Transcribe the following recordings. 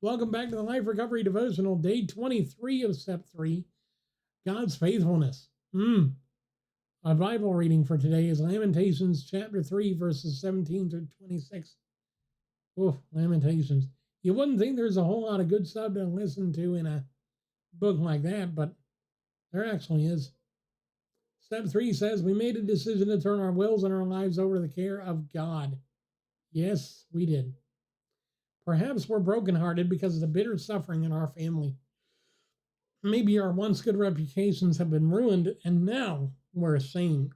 Welcome back to the Life Recovery Devotional, day 23 of step 3, God's faithfulness. Our Bible reading for today is Lamentations chapter 3, verses 17 through 26. Lamentations. You wouldn't think there's a whole lot of good stuff to listen to in a book like that, but there actually is. Step 3 says, we made a decision to turn our wills and our lives over to the care of God. Yes, we did. Perhaps we're brokenhearted because of the bitter suffering in our family. Maybe our once good reputations have been ruined, and now we're ashamed.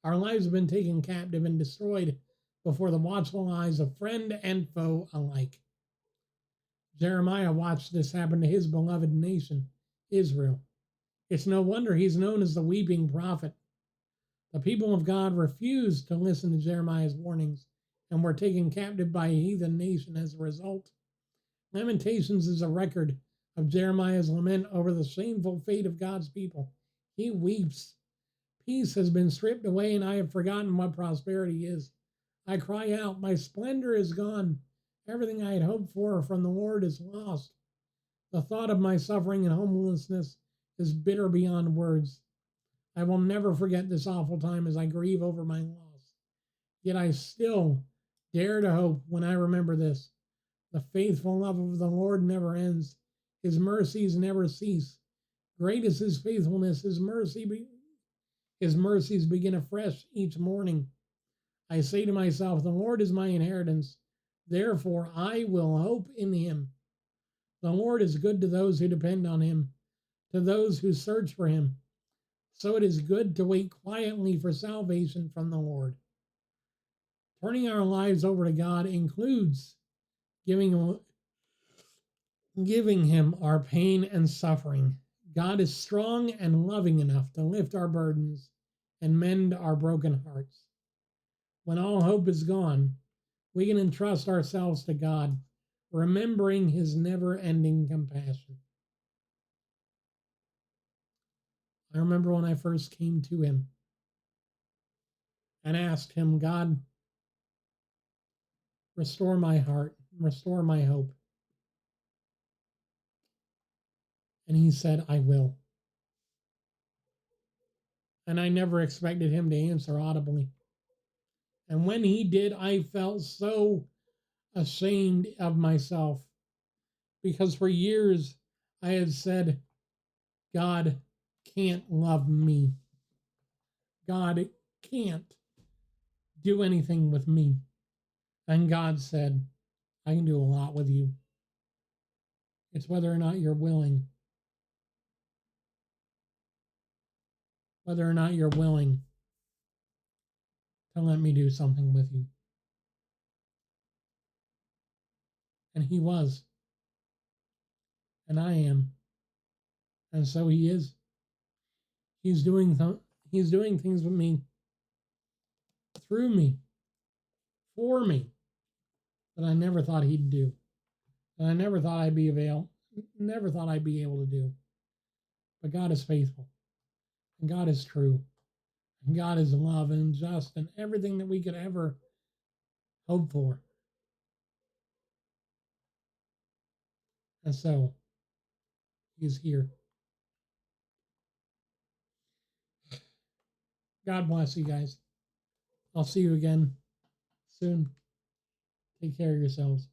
Our lives have been taken captive and destroyed before the watchful eyes of friend and foe alike. Jeremiah watched this happen to his beloved nation, Israel. It's no wonder he's known as the weeping prophet. The people of God refused to listen to Jeremiah's warnings and were taken captive by a heathen nation as a result. Lamentations is a record of Jeremiah's lament over the shameful fate of God's people. He weeps. Peace has been stripped away, and I have forgotten what prosperity is. I cry out, my splendor is gone. Everything I had hoped for from the Lord is lost. The thought of my suffering and homelessness is bitter beyond words. I will never forget this awful time as I grieve over my loss. Yet I still dare to hope when I remember this. The faithful love of the Lord never ends. His mercies never cease. Great is his faithfulness. His mercies begin afresh each morning. I say to myself, the Lord is my inheritance. Therefore, I will hope in him. The Lord is good to those who depend on him, to those who search for him. So it is good to wait quietly for salvation from the Lord. Turning our lives over to God includes giving him our pain and suffering. God is strong and loving enough to lift our burdens and mend our broken hearts. When all hope is gone, we can entrust ourselves to God, remembering his never-ending compassion. I remember when I first came to him and asked him, God, restore my heart, restore my hope. And he said, I will. And I never expected him to answer audibly. And when he did, I felt so ashamed of myself, because for years I had said, God can't love me. God can't do anything with me. And God said, I can do a lot with you. It's whether or not you're willing. Whether or not you're willing to let me do something with you. And he was. And I am. And so he is. He's doing things with me, through me, for me, that I never thought he'd do. That I never thought I'd be able to do. But God is faithful. And God is true. And God is love and just and everything that we could ever hope for. And so, he's here. God bless you guys. I'll see you again soon. Take care of yourselves.